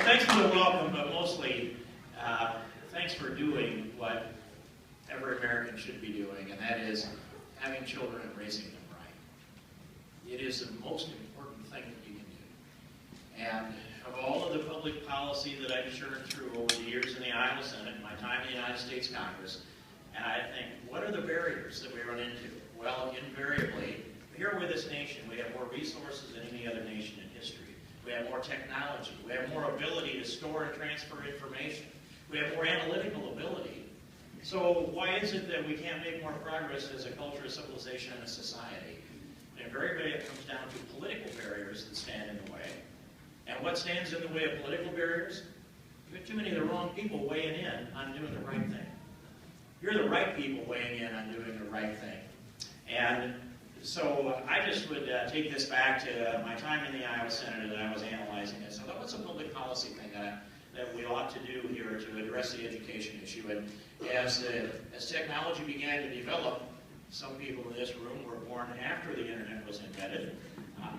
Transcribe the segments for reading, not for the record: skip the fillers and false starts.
thanks for the welcome, but mostly thanks for doing what every American should be doing, and that is having children and raising them right. It is the most important thing that you can do. And of all of the public policy that I've churned through over the years in the Iowa Senate, my time in the United States Congress, and I think, what are the barriers that we run into? Well, invariably, here with this nation, we have more resources than any other nation in history. We have more technology. We have more ability to store and transfer information. We have more analytical ability. So why is it that we can't make more progress as a culture, a civilization, and a society? And invariably, it comes down to political barriers that stand in the way. And what stands in the way of political barriers? You have too many of the wrong people weighing in on doing the right thing. You're the right people weighing in on doing the right thing. And so I just would take this back to my time in the Iowa Senate as I was analyzing it. So what's a public policy thing that we ought to do here to address the education issue? And as technology began to develop, some people in this room were born after the internet was invented,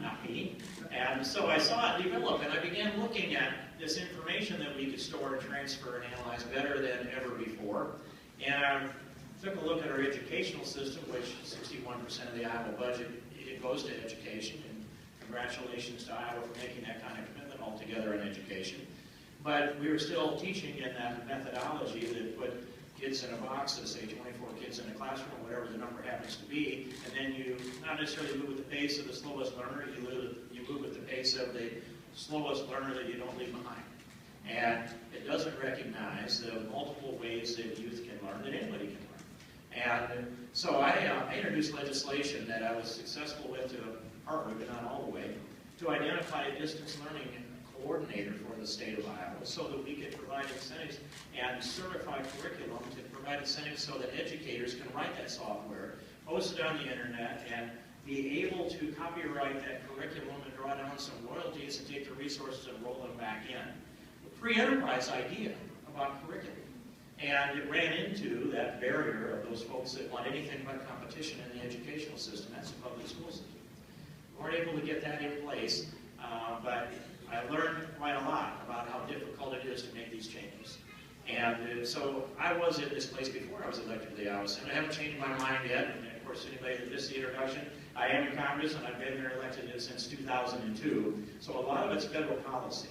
not me. And so I saw it develop, and I began looking at this information that we could store and transfer and analyze better than ever before. And I took a look at our educational system, which 61% of the Iowa budget, it goes to education, and congratulations to Iowa for making that kind of commitment altogether in education. But we were still teaching in that methodology that put kids in a box, so say 24 kids in a classroom, whatever the number happens to be, and then you not necessarily move with the pace of the slowest learner, you move with the pace of the slowest learner that you don't leave behind. And it doesn't recognize the multiple ways that youth can learn, that anybody can learn. And so I introduced legislation that I was successful with to partway, but not all the way, to identify a distance learning coordinator for the state of Iowa so that we could provide incentives and certify curriculum to provide incentives so that educators can write that software, post it on the internet, and be able to copyright that curriculum and draw down some royalties and take the resources and roll them back in. A free enterprise idea about curriculum. And it ran into that barrier of those folks that want anything but competition in the educational system. That's the public school system. We weren't able to get that in place, but I learned quite a lot about how difficult it is to make these changes. And so I was in this place before I was elected to the Iowa Senate. I haven't changed my mind yet. And of course, anybody that missed the introduction, I am in Congress and I've been there elected since 2002. So a lot of it's federal policy.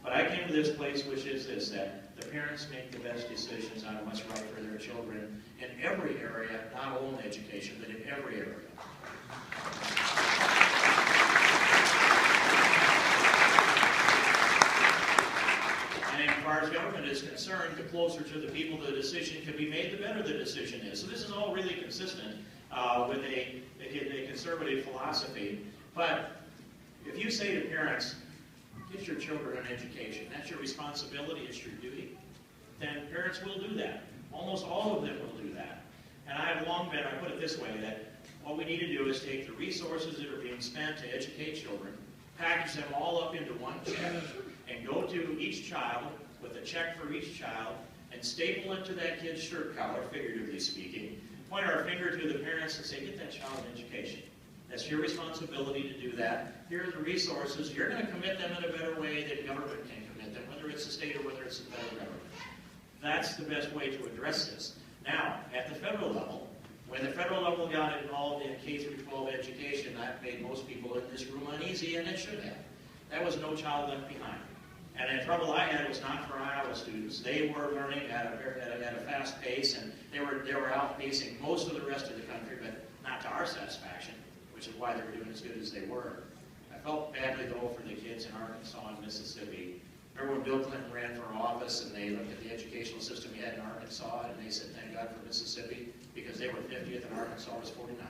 But I came to this place, which is this, that the parents make the best decisions on what's right for their children in every area, not only education, but in every area. And as far as government is concerned, the closer to the people the decision can be made, the better the decision is. So this is all really consistent with a conservative philosophy. But if you say to parents, get your children an education, that's your responsibility, it's your duty, then parents will do that. Almost all of them will do that. And I have long been, I put it this way, that what we need to do is take the resources that are being spent to educate children, package them all up into one check, and go to each child with a check for each child, and staple it to that kid's shirt collar, figuratively speaking, point our finger to the parents and say, get that child an education. That's your responsibility to do that. Here are the resources. You're going to commit them in a better way than government can commit them, whether it's the state or whether it's the federal government. That's the best way to address this. Now, at the federal level, when the federal level got involved in K-12 education, that made most people in this room uneasy, and it should have. That was No Child Left Behind. And the trouble I had was not for Iowa students. They were learning at a fast pace, and they were outpacing most of the rest of the country, but not to our satisfaction, which is why they were doing as good as they were. I felt badly, though, for the kids in Arkansas and Mississippi. Remember when Bill Clinton ran for office and they looked at the educational system he had in Arkansas and they said, thank God for Mississippi, because they were 50th and Arkansas was 49.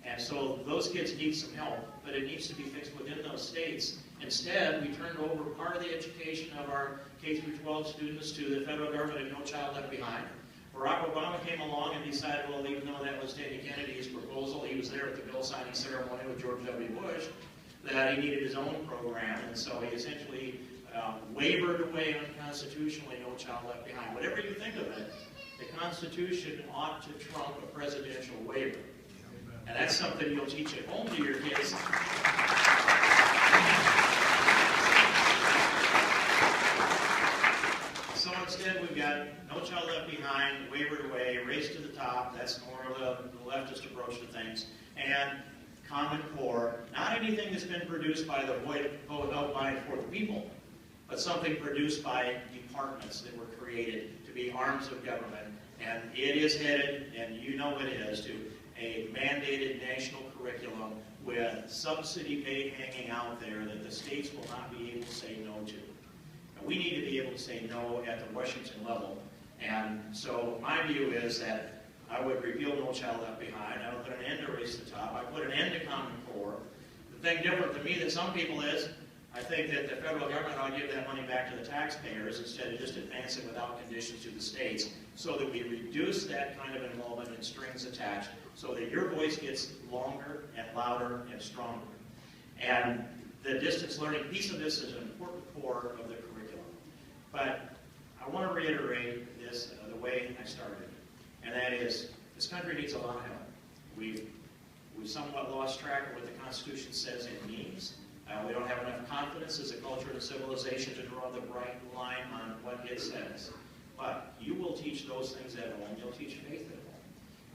And so those kids need some help, but it needs to be fixed within those states. Instead, we turned over part of the education of our K-12 students to the federal government and No Child Left Behind. Barack Obama came along and decided, well, even though that was Teddy Kennedy's proposal, he was there at the bill signing ceremony with George W. Bush, that he needed his own program, and so he essentially wavered away unconstitutionally No Child Left Behind. Whatever you think of it, the Constitution ought to trump a presidential waiver. And that's something you'll teach at home to your kids. behind, wavered away, race to the top. That's more of the leftist approach to things. And Common Core, not anything that's been produced by the vote out by and for the people, but something produced by departments that were created to be arms of government. And it is headed, and you know it is, to a mandated national curriculum with subsidy pay hanging out there that the states will not be able to say no to. Now, we need to be able to say no at the Washington level. And so my view is that I would repeal No Child Left Behind. I would put an end to Race to the Top. I put an end to Common Core. The thing different to me than some people is, I think that the federal government ought to give that money back to the taxpayers instead of just advancing without conditions to the states, so that we reduce that kind of involvement and strings attached, so that your voice gets longer and louder and stronger. And the distance learning piece of this is an important core of the curriculum. But I want to reiterate this the way I started. And that is, this country needs a lot of help. We've somewhat lost track of what the Constitution says it means. We don't have enough confidence as a culture and a civilization to draw the bright line on what it says. But you will teach those things at home. You'll teach faith at home.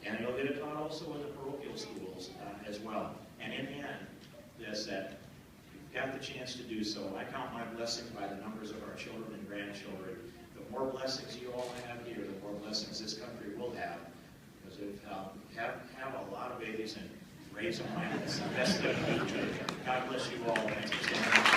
And you'll get it taught also in the parochial schools as well. And in the end, that you've got the chance to do so. I count my blessings by the numbers of our children and grandchildren. The more blessings you all have here, the more blessings this country will have. Because we have a lot of babies and raise them right. That's the best thing we can do. God bless you all. Thanks for standing up.